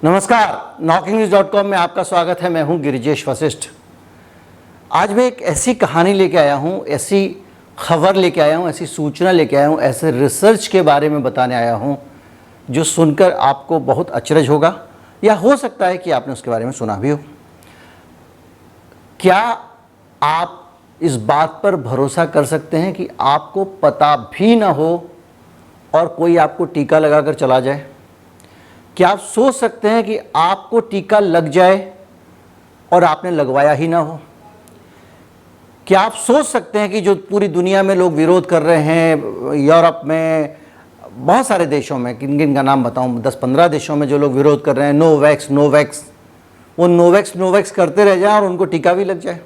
नमस्कार, knockingnewz.com में आपका स्वागत है। मैं हूं गिरिजेश वशिष्ठ। आज मैं एक ऐसी कहानी लेके आया हूं, ऐसी खबर लेके आया हूं, ऐसी सूचना लेके आया हूं, ऐसे रिसर्च के बारे में बताने आया हूं जो सुनकर आपको बहुत अचरज होगा या हो सकता है कि आपने उसके बारे में सुना भी हो। क्या आप इस बात पर भरोसा कर सकते हैं कि आपको पता भी ना हो और कोई आपको टीका लगाकर चला जाए? क्या आप सोच सकते हैं कि आपको टीका लग जाए और आपने लगवाया ही ना हो? क्या आप सोच सकते हैं कि जो पूरी दुनिया में लोग विरोध कर रहे हैं, यूरोप में, बहुत सारे देशों में, किन किन का नाम बताऊं, 10-15 देशों में जो लोग विरोध कर रहे हैं, नो वैक्स, वो नो वैक्स करते रह जाएं और उनको टीका भी लग जाए?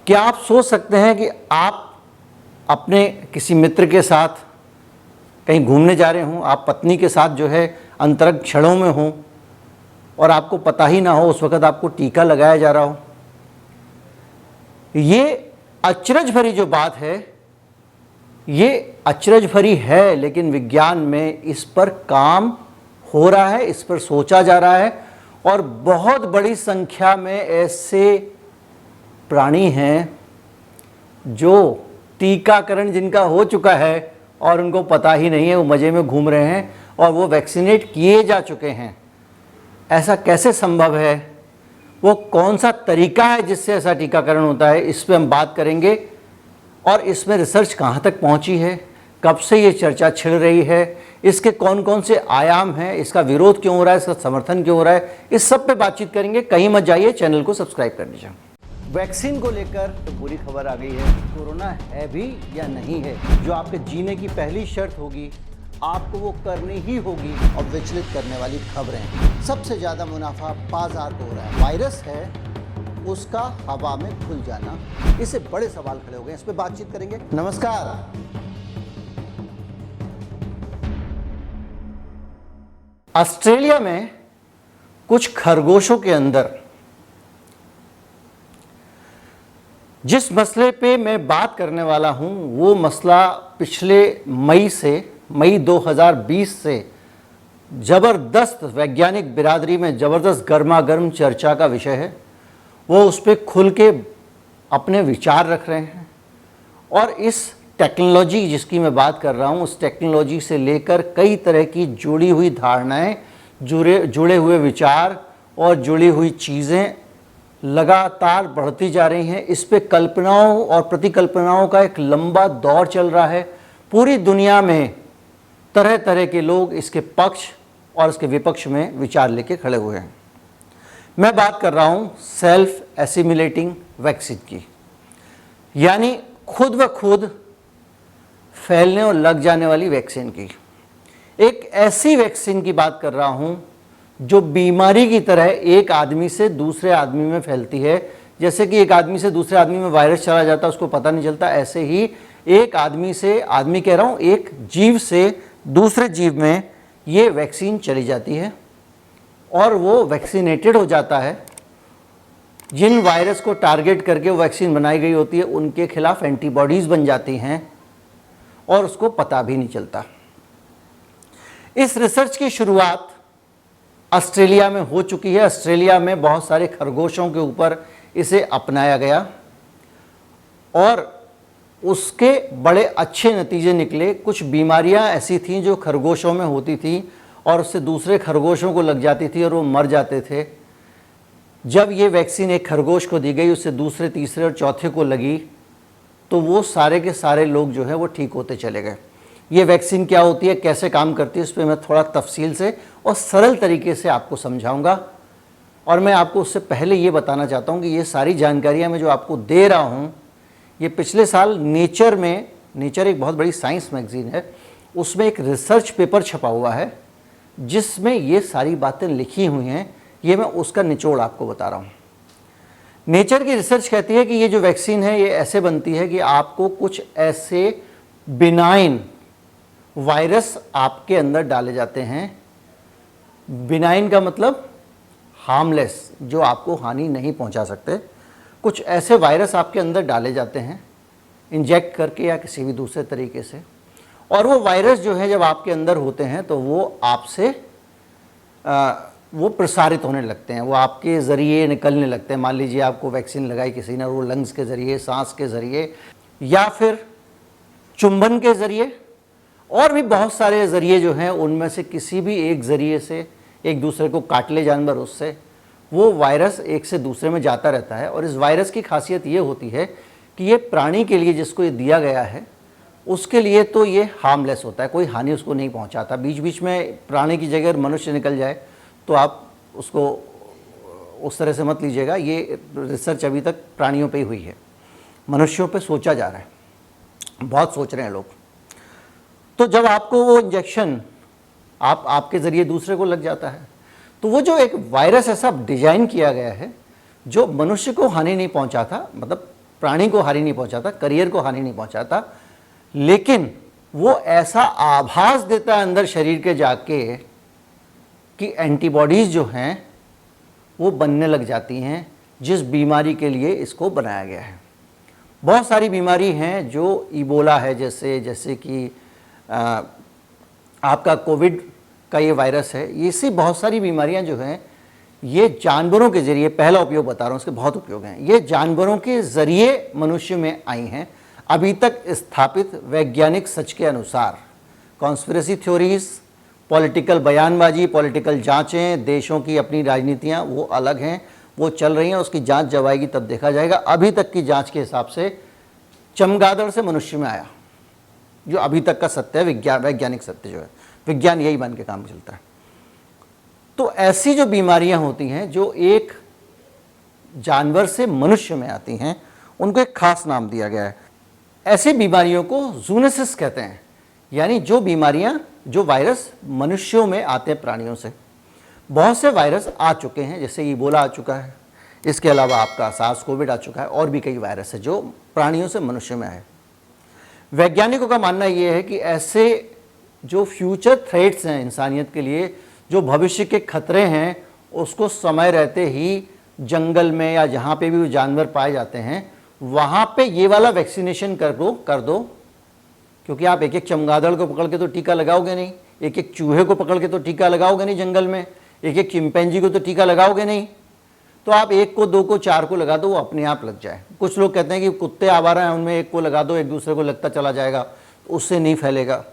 क्या आप सोच सकते हैं कि आप अपने किसी मित्र के साथ कहीं घूमने जा रहे हों, आप पत्नी के साथ जो है अंतरंग क्षणों में हों और आपको पता ही ना हो उस वक़्त आपको टीका लगाया जा रहा हो? ये अचरज भरी जो बात है, ये अचरज भरी है, लेकिन विज्ञान में इस पर काम हो रहा है, इस पर सोचा जा रहा है और बहुत बड़ी संख्या में ऐसे प्राणी हैं जो टीकाकरण जिनका हो चुका है और उनको पता ही नहीं है, वो मज़े में घूम रहे हैं और वो वैक्सीनेट किए जा चुके हैं। ऐसा कैसे संभव है? वो कौन सा तरीका है जिससे ऐसा टीकाकरण होता है? इस पर हम बात करेंगे और इसमें रिसर्च कहाँ तक पहुँची है, कब से ये चर्चा छिड़ रही है, इसके कौन कौन से आयाम हैं, इसका विरोध क्यों हो रहा है, इसका समर्थन क्यों हो रहा है, इस सब पे बातचीत करेंगे। कहीं मत जाइए, चैनल को सब्सक्राइब कर लीजिए। वैक्सीन को लेकर तो बुरी खबर आ गई है। कोरोना है भी या नहीं है, जो आपके जीने की पहली शर्त होगी, आपको वो करनी ही होगी। और विचलित करने वाली खबरें, सबसे ज़्यादा मुनाफा बाजार को हो रहा है। वायरस है, उसका हवा में घुल जाना, इससे बड़े सवाल खड़े हो गए। इस पर बातचीत करेंगे। नमस्कार। ऑस्ट्रेलिया में कुछ खरगोशों के अंदर जिस मसले पे मैं बात करने वाला हूं, वो मसला पिछले मई 2020 से ज़बरदस्त वैज्ञानिक बिरादरी में ज़बरदस्त गर्मागर्म चर्चा का विषय है। वो उस पर खुल के अपने विचार रख रहे हैं और इस टेक्नोलॉजी जिसकी मैं बात कर रहा हूँ, उस टेक्नोलॉजी से लेकर कई तरह की जुड़ी हुई धारणाएं, जुड़े हुए विचार और जुड़ी हुई चीज़ें लगातार बढ़ती जा रही हैं। इस पे कल्पनाओं और प्रतिकल्पनाओं का एक लंबा दौर चल रहा है। पूरी दुनिया में तरह तरह के लोग इसके पक्ष और इसके विपक्ष में विचार लेके खड़े हुए हैं। मैं बात कर रहा हूँ सेल्फ एसिमिलेटिंग वैक्सीन की, यानी खुद ब खुद फैलने और लग जाने वाली वैक्सीन की। एक ऐसी वैक्सीन की बात कर रहा हूँ जो बीमारी की तरह एक आदमी से दूसरे आदमी में फैलती है। जैसे कि एक आदमी से दूसरे आदमी में वायरस चला जाता है, उसको पता नहीं चलता, ऐसे ही एक आदमी से, आदमी कह रहा हूँ, एक जीव से दूसरे जीव में ये वैक्सीन चली जाती है और वो वैक्सीनेटेड हो जाता है। जिन वायरस को टारगेट करके वो वैक्सीन बनाई गई होती है, उनके खिलाफ एंटीबॉडीज़ बन जाती हैं और उसको पता भी नहीं चलता। इस रिसर्च की शुरुआत ऑस्ट्रेलिया में हो चुकी है। ऑस्ट्रेलिया में बहुत सारे खरगोशों के ऊपर इसे अपनाया गया और उसके बड़े अच्छे नतीजे निकले। कुछ बीमारियां ऐसी थीं जो खरगोशों में होती थी और उससे दूसरे खरगोशों को लग जाती थी और वो मर जाते थे। जब ये वैक्सीन एक खरगोश को दी गई, उससे दूसरे, तीसरे और चौथे को लगी, तो वो सारे के सारे लोग जो है वो ठीक होते चले गए। ये वैक्सीन क्या होती है, कैसे काम करती है, उस पर मैं थोड़ा तफसील से और सरल तरीके से आपको समझाऊंगा। और मैं आपको उससे पहले ये बताना चाहता हूँ कि ये सारी जानकारियाँ मैं जो आपको दे रहा हूँ, ये पिछले साल नेचर में, नेचर एक बहुत बड़ी साइंस मैगजीन है, उसमें एक रिसर्च पेपर छपा हुआ है जिसमें ये सारी बातें लिखी हुई हैं। ये मैं उसका निचोड़ आपको बता रहा हूँ। नेचर की रिसर्च कहती है कि ये जो वैक्सीन है, ये ऐसे बनती है कि आपको कुछ ऐसे बिनाइन वायरस आपके अंदर डाले जाते हैं। बिनाइन का मतलब हार्मलेस, जो आपको हानि नहीं पहुंचा सकते। कुछ ऐसे वायरस आपके अंदर डाले जाते हैं इंजेक्ट करके या किसी भी दूसरे तरीके से, और वो वायरस जो है जब आपके अंदर होते हैं तो वो आपसे वो प्रसारित होने लगते हैं, वो आपके ज़रिए निकलने लगते हैं। मान लीजिए आपको वैक्सीन लगाई किसी ने, वो लंग्स के ज़रिए, सांस के ज़रिए, या फिर चुंबन के ज़रिए, और भी बहुत सारे ज़रिए जो हैं, उनमें से किसी भी एक ज़रिए से एक दूसरे को काट ले जानवर, उससे वो वायरस एक से दूसरे में जाता रहता है। और इस वायरस की खासियत ये होती है कि ये प्राणी के लिए जिसको ये दिया गया है उसके लिए तो ये हार्मलेस होता है, कोई हानि उसको नहीं पहुंचाता। बीच बीच में प्राणी की जगह मनुष्य निकल जाए तो आप उसको उस तरह से मत लीजिएगा। ये रिसर्च अभी तक प्राणियों पे ही हुई है, मनुष्यों पे सोचा जा रहा है, बहुत सोच रहे हैं लोग। तो जब आपको वो इंजेक्शन आपके ज़रिए दूसरे को लग जाता है, तो वो जो एक वायरस ऐसा डिजाइन किया गया है जो मनुष्य को हानि नहीं पहुंचाता, मतलब प्राणी को हानि नहीं पहुंचाता, करियर को हानि नहीं पहुंचाता, लेकिन वो ऐसा आभास देता है अंदर शरीर के जाके कि एंटीबॉडीज़ जो हैं वो बनने लग जाती हैं जिस बीमारी के लिए इसको बनाया गया है। बहुत सारी बीमारी हैं जो इबोला है, जैसे कि आपका कोविड का ये वायरस है। ये सी बहुत सारी बीमारियां जो हैं ये जानवरों के ज़रिए, पहला उपयोग बता रहा हूँ, इसके बहुत उपयोग हैं, ये जानवरों के ज़रिए मनुष्य में आई हैं। अभी तक स्थापित वैज्ञानिक सच के अनुसार कॉन्स्पिरेसी थ्योरीज, पॉलिटिकल बयानबाजी, पॉलिटिकल जांचें, देशों की अपनी राजनीतियां वो अलग हैं, वो चल रही हैं, उसकी जांच जब आएगी तब देखा जाएगा। अभी तक की जांच के हिसाब से चमगादड़ से मनुष्य में आया, जो अभी तक का सत्य है, वैज्ञानिक सत्य जो है, विज्ञान यही मान के काम चलता है। तो ऐसी जो बीमारियां होती हैं जो एक जानवर से मनुष्य में आती हैं, उनको एक खास नाम दिया गया है। ऐसी बीमारियों को जूनोसिस कहते हैं, यानी जो बीमारियां, जो वायरस मनुष्यों में आते हैं प्राणियों से। बहुत से वायरस आ चुके हैं, जैसे इबोला आ चुका है, इसके अलावा आपका सार्स कोविड आ चुका है, और भी कई वायरस है जो प्राणियों से मनुष्य में आए। वैज्ञानिकों का मानना यह है कि ऐसे जो फ्यूचर थ्रेट्स हैं इंसानियत के लिए, जो भविष्य के खतरे हैं, उसको समय रहते ही जंगल में या जहाँ पे भी वो जानवर पाए जाते हैं वहाँ पे ये वाला वैक्सीनेशन कर दो, क्योंकि आप एक एक चमगादड़ को पकड़ के तो टीका लगाओगे नहीं, एक एक चूहे को पकड़ के तो टीका लगाओगे नहीं जंगल में, एक एक चिंपैंजी को तो टीका लगाओगे नहीं। तो आप एक को, दो को, चार को लगा दो, वो अपने आप लग जाए। कुछ लोग कहते हैं कि कुत्ते आवारा हैं, उनमें एक को लगा दो, एक दूसरे को लगता चला जाएगा, उससे नहीं फैलेगा।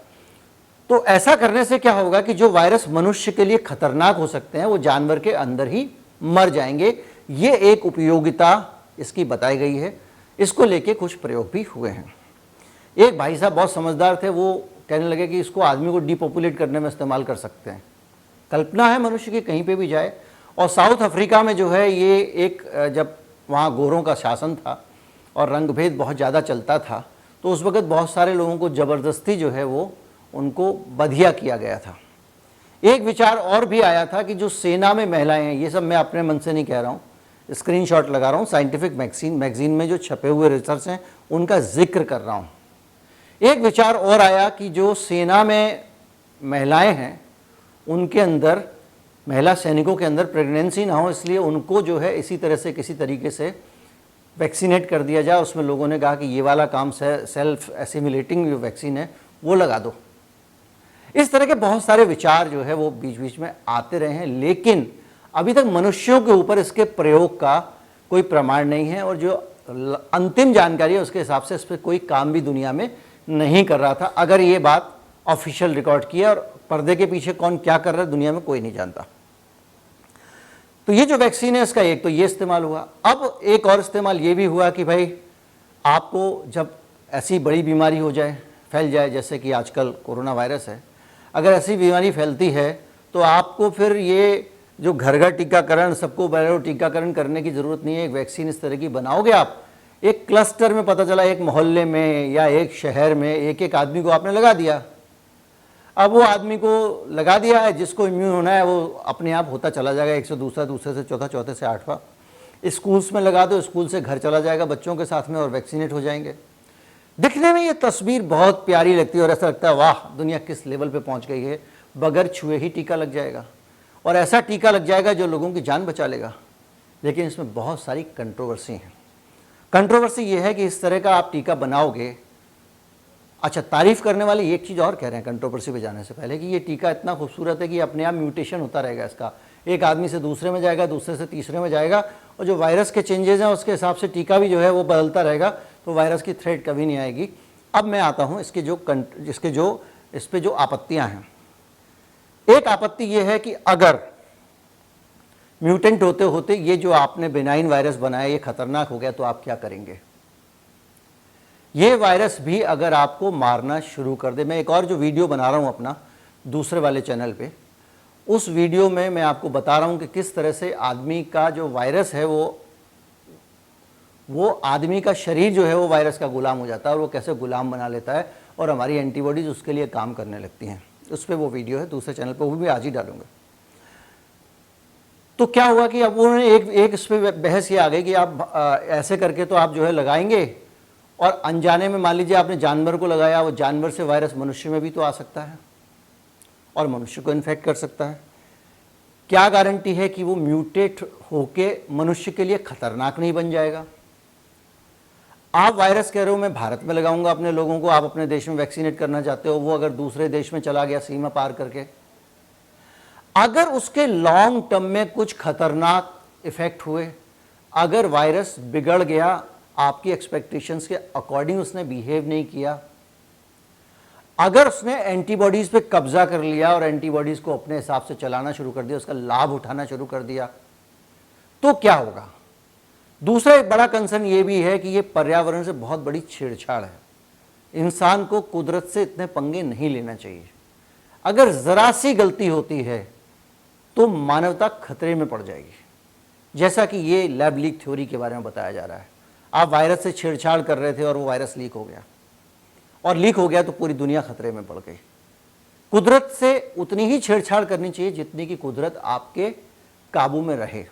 तो ऐसा करने से क्या होगा कि जो वायरस मनुष्य के लिए खतरनाक हो सकते हैं वो जानवर के अंदर ही मर जाएंगे। ये एक उपयोगिता इसकी बताई गई है। इसको लेके कुछ प्रयोग भी हुए हैं। एक भाई साहब बहुत समझदार थे, वो कहने लगे कि इसको आदमी को डिपॉपुलेट करने में इस्तेमाल कर सकते हैं। कल्पना है मनुष्य की कहीं पे भी जाए। और साउथ अफ्रीका में जो है ये एक, जब वहाँ गोरों का शासन था और रंगभेद बहुत ज़्यादा चलता था, तो उस वक़्त बहुत सारे लोगों को ज़बरदस्ती जो है वो उनको बधिया किया गया था। एक विचार और भी आया था कि जो सेना में महिलाएं हैं, ये सब मैं अपने मन से नहीं कह रहा हूँ, स्क्रीनशॉट लगा रहा हूँ, साइंटिफिक मैगजीन में जो छपे हुए रिसर्च हैं उनका जिक्र कर रहा हूँ। एक विचार और आया कि जो सेना में महिलाएं हैं उनके अंदर, महिला सैनिकों के अंदर प्रेगनेंसी ना हो, इसलिए उनको जो है इसी तरह से किसी तरीके से वैक्सीनेट कर दिया जाए। उसमें लोगों ने कहा कि ये वाला काम सेल्फ एसिमिलेटिंग जो वैक्सीन है वो लगा दो। इस तरह के बहुत सारे विचार जो है वो बीच बीच में आते रहे हैं, लेकिन अभी तक मनुष्यों के ऊपर इसके प्रयोग का कोई प्रमाण नहीं है। और जो अंतिम जानकारी है उसके हिसाब से इस पर कोई काम भी दुनिया में नहीं कर रहा था। अगर ये बात ऑफिशियल रिकॉर्ड की है, और पर्दे के पीछे कौन क्या कर रहा है दुनिया में कोई नहीं जानता। तो ये जो वैक्सीन है इसका एक तो ये इस्तेमाल हुआ। अब एक और इस्तेमाल ये भी हुआ कि भाई आपको जब ऐसी बड़ी बीमारी हो जाए, फैल जाए, जैसे कि आजकल कोरोना वायरस है, अगर ऐसी बीमारी फैलती है तो आपको फिर ये जो घर घर टीकाकरण, सबको बराबर टीकाकरण करने की ज़रूरत नहीं है। एक वैक्सीन इस तरह की बनाओगे आप, एक क्लस्टर में, पता चला एक मोहल्ले में या एक शहर में एक एक आदमी को आपने लगा दिया। अब वो आदमी को लगा दिया है, जिसको इम्यून होना है वो अपने आप होता चला जाएगा, एक से दूसरा, दूसरे से चौथा, चौथे से आठवां। स्कूल्स में लगा दो, स्कूल से घर चला जाएगा बच्चों के साथ में और वैक्सीनेट हो जाएंगे। दिखने में ये तस्वीर बहुत प्यारी लगती है और ऐसा लगता है वाह दुनिया किस लेवल पे पहुंच गई है, बगैर छुए ही टीका लग जाएगा और ऐसा टीका लग जाएगा जो लोगों की जान बचा लेगा। लेकिन इसमें बहुत सारी कंट्रोवर्सी हैं। कंट्रोवर्सी ये है कि इस तरह का आप टीका बनाओगे। अच्छा, तारीफ करने वाले एक चीज़ और कह रहे हैं कंट्रोवर्सी पे जाने से पहले कि ये टीका इतना खूबसूरत है कि अपने आप म्यूटेशन होता रहेगा इसका, एक आदमी से दूसरे में जाएगा, दूसरे से तीसरे में जाएगा, और जो वायरस के चेंजेस हैं उसके हिसाब से टीका भी जो है वो बदलता रहेगा, तो वायरस की थ्रेट कभी नहीं आएगी। अब मैं आता हूँ इस पे जो आपत्तियाँ हैं। एक आपत्ति ये है कि अगर म्यूटेंट होते होते ये जो आपने बेनाइन वायरस बनाया ये खतरनाक हो गया तो आप क्या करेंगे। ये वायरस भी अगर आपको मारना शुरू कर दे, मैं एक और जो वीडियो बना रहा हूँ अपना दूसरे वाले चैनल पे, उस वीडियो में मैं आपको बता रहा हूँ कि किस तरह से आदमी का जो वायरस है वो आदमी का शरीर जो है वो वायरस का गुलाम हो जाता है, और वो कैसे गुलाम बना लेता है और हमारी एंटीबॉडीज उसके लिए काम करने लगती हैं। उस पर वो वीडियो है दूसरे चैनल पर, वो भी आज ही डालूंगा। तो क्या हुआ कि अब उन्होंने एक इस पर बहस ये आ गई कि आप ऐसे करके तो आप जो है लगाएंगे, और अनजाने में मान लीजिए आपने जानवर को लगाया, वो जानवर से वायरस मनुष्य में भी तो आ सकता है और मनुष्य को इन्फेक्ट कर सकता है। क्या गारंटी है कि वो म्यूटेट होके मनुष्य के लिए खतरनाक नहीं बन जाएगा। आप वायरस कह रहे हो मैं भारत में लगाऊंगा अपने लोगों को, आप अपने देश में वैक्सीनेट करना चाहते हो, वो अगर दूसरे देश में चला गया सीमा पार करके, अगर उसके लॉन्ग टर्म में कुछ खतरनाक इफेक्ट हुए, अगर वायरस बिगड़ गया, आपकी एक्सपेक्टेशंस के अकॉर्डिंग उसने बिहेव नहीं किया, अगर उसने एंटीबॉडीज पे कब्जा कर लिया और एंटीबॉडीज को अपने हिसाब से चलाना शुरू कर दिया, उसका लाभ उठाना शुरू कर दिया, तो क्या होगा। दूसरा एक बड़ा कंसर्न ये भी है कि ये पर्यावरण से बहुत बड़ी छेड़छाड़ है। इंसान को कुदरत से इतने पंगे नहीं लेना चाहिए। अगर जरा सी गलती होती है तो मानवता खतरे में पड़ जाएगी, जैसा कि ये लैब लीक थ्योरी के बारे में बताया जा रहा है। आप वायरस से छेड़छाड़ कर रहे थे और वो वायरस लीक हो गया, और लीक हो गया तो पूरी दुनिया खतरे में पड़ गई। कुदरत से उतनी ही छेड़छाड़ करनी चाहिए जितनी कि कुदरत आपके काबू में रहे।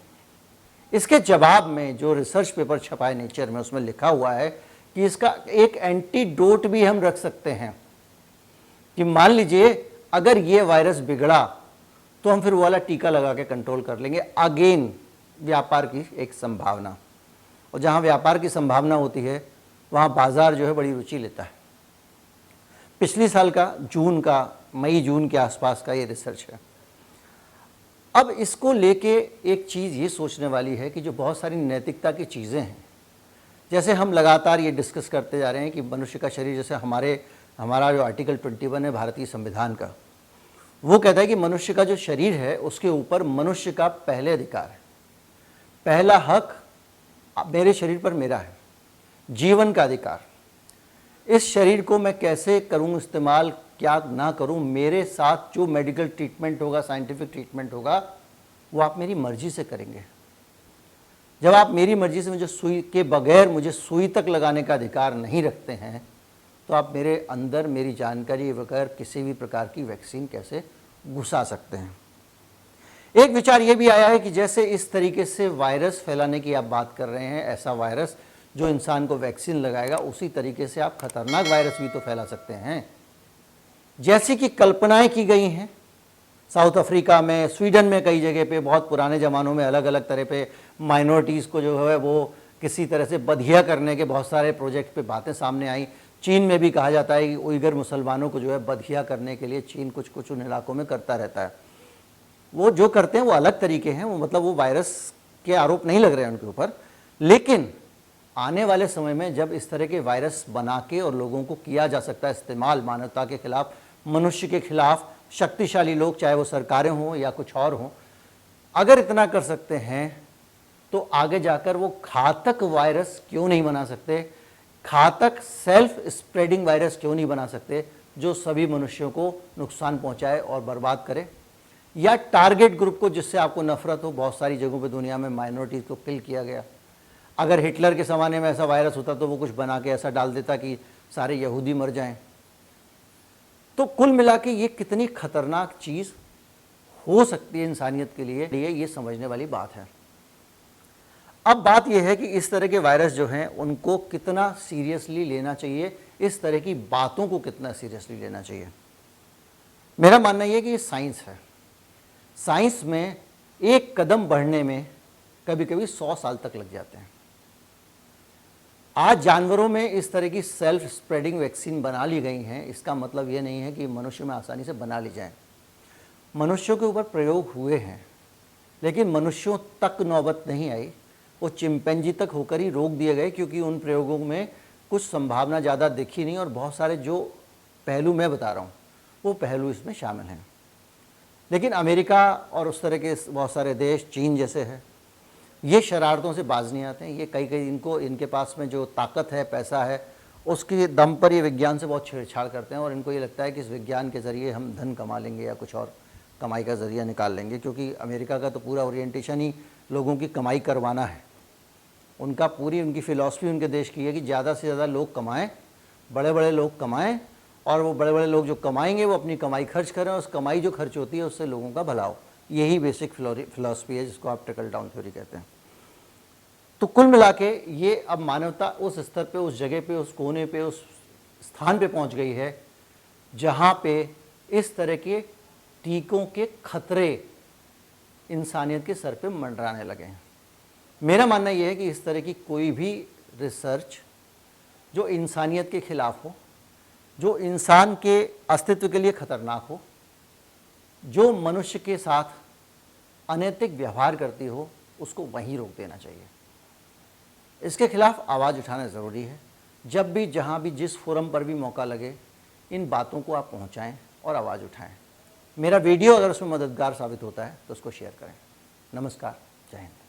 इसके जवाब में जो रिसर्च पेपर छपा है नेचर में, उसमें लिखा हुआ है कि इसका एक एंटीडोट भी हम रख सकते हैं कि मान लीजिए अगर ये वायरस बिगड़ा तो हम फिर वो वाला टीका लगा के कंट्रोल कर लेंगे। अगेन व्यापार की एक संभावना, और जहां व्यापार की संभावना होती है वहां बाजार जो है बड़ी रुचि लेता है। पिछले साल का मई जून के आसपास का ये रिसर्च है। अब इसको लेके एक चीज़ ये सोचने वाली है कि जो बहुत सारी नैतिकता की चीज़ें हैं, जैसे हम लगातार ये डिस्कस करते जा रहे हैं कि मनुष्य का शरीर, जैसे हमारा जो आर्टिकल 21 है भारतीय संविधान का, वो कहता है कि मनुष्य का जो शरीर है उसके ऊपर मनुष्य का पहले अधिकार है, पहला हक मेरे शरीर पर मेरा है, जीवन का अधिकार। इस शरीर को मैं कैसे करूं इस्तेमाल, क्या ना करूं, मेरे साथ जो मेडिकल ट्रीटमेंट होगा, साइंटिफिक ट्रीटमेंट होगा, वो आप मेरी मर्जी से करेंगे। जब आप मेरी मर्जी से मुझे सुई के बगैर मुझे सुई तक लगाने का अधिकार नहीं रखते हैं, तो आप मेरे अंदर मेरी जानकारी बगैर किसी भी प्रकार की वैक्सीन कैसे घुसा सकते हैं। एक विचार ये भी आया है कि जैसे इस तरीके से वायरस फैलाने की आप बात कर रहे हैं, ऐसा वायरस जो इंसान को वैक्सीन लगाएगा, उसी तरीके से आप खतरनाक वायरस भी तो फैला सकते हैं, जैसी कि कल्पनाएं की गई हैं। साउथ अफ्रीका में, स्वीडन में, कई जगह पे बहुत पुराने ज़मानों में अलग अलग तरह पे माइनॉरिटीज़ को जो है वो किसी तरह से बधिया करने के बहुत सारे प्रोजेक्ट पे बातें सामने आई। चीन में भी कहा जाता है कि उइगर मुसलमानों को जो है बधिया करने के लिए चीन कुछ उन इलाकों में करता रहता है। वो जो करते हैं वो अलग तरीके हैं, वो मतलब वो वायरस के आरोप नहीं लग रहे हैं उनके ऊपर। लेकिन आने वाले समय में जब इस तरह के वायरस बना के और लोगों को किया जा सकता है इस्तेमाल मानवता के खिलाफ, मनुष्य के खिलाफ, शक्तिशाली लोग चाहे वो सरकारें हों या कुछ और हों, अगर इतना कर सकते हैं तो आगे जाकर वो घातक वायरस क्यों नहीं बना सकते, घातक सेल्फ स्प्रेडिंग वायरस क्यों नहीं बना सकते, जो सभी मनुष्यों को नुकसान पहुंचाए और बर्बाद करे। या टारगेट ग्रुप को जिससे आपको नफरत हो, बहुत सारी जगहों पे दुनिया में माइनॉरिटीज़ को किल किया गया। अगर हिटलर के ज़माने में ऐसा वायरस होता तो वो कुछ बना के ऐसा डाल देता कि सारे यहूदी मर जाएं। तो कुल मिला के ये कितनी खतरनाक चीज़ हो सकती है इंसानियत के लिए, ये समझने वाली बात है। अब बात यह है कि इस तरह के वायरस जो हैं उनको कितना सीरियसली लेना चाहिए, इस तरह की बातों को कितना सीरियसली लेना चाहिए। मेरा मानना यह है कि ये साइंस है। साइंस में एक कदम बढ़ने में कभी कभी 100 साल तक लग जाते हैं। आज जानवरों में इस तरह की सेल्फ स्प्रेडिंग वैक्सीन बना ली गई हैं, इसका मतलब ये नहीं है कि मनुष्य में आसानी से बना ली जाए। मनुष्यों के ऊपर प्रयोग हुए हैं, लेकिन मनुष्यों तक नौबत नहीं आई, वो चिंपैंजी तक होकर ही रोक दिए गए, क्योंकि उन प्रयोगों में कुछ संभावना ज़्यादा दिखी नहीं और बहुत सारे जो पहलू मैं बता रहा हूँ वो पहलू इसमें शामिल हैं। लेकिन अमेरिका और उस तरह के बहुत सारे देश, चीन जैसे है, ये शरारतों से बाज नहीं आते हैं। ये कई इनके पास में जो ताकत है, पैसा है, उसके दम पर ये विज्ञान से बहुत छेड़छाड़ करते हैं और इनको ये लगता है कि इस विज्ञान के ज़रिए हम धन कमा लेंगे या कुछ और कमाई का ज़रिया निकाल लेंगे, क्योंकि अमेरिका का तो पूरा ओरिएंटेशन ही लोगों की कमाई करवाना है। उनकी फ़िलॉसफी उनके देश की है कि ज़्यादा से ज़्यादा लोग कमाएं, बड़े बड़े लोग कमाएं, और वो बड़े बड़े लोग जो कमाएंगे वो अपनी कमाई खर्च करें, और उस कमाई जो खर्च होती है उससे लोगों का भला हो। यही बेसिक फ़िलॉसफी है जिसको आप ट्रिकल डाउन थ्योरी कहते हैं। तो कुल मिला के ये अब मानवता उस स्तर पे, उस जगह पे, उस कोने पे, उस स्थान पे पहुंच गई है जहां पे इस तरह के टीकों के खतरे इंसानियत के सर पे मंडराने लगे हैं। मेरा मानना यह है कि इस तरह की कोई भी रिसर्च जो इंसानियत के खिलाफ हो, जो इंसान के अस्तित्व के लिए खतरनाक हो, जो मनुष्य के साथ अनैतिक व्यवहार करती हो, उसको वहीं रोक देना चाहिए। इसके खिलाफ आवाज़ उठाना ज़रूरी है। जब भी, जहाँ भी, जिस फोरम पर भी मौका लगे, इन बातों को आप पहुँचाएं और आवाज़ उठाएं। मेरा वीडियो अगर उसमें मददगार साबित होता है तो उसको शेयर करें। नमस्कार, जय हिंद।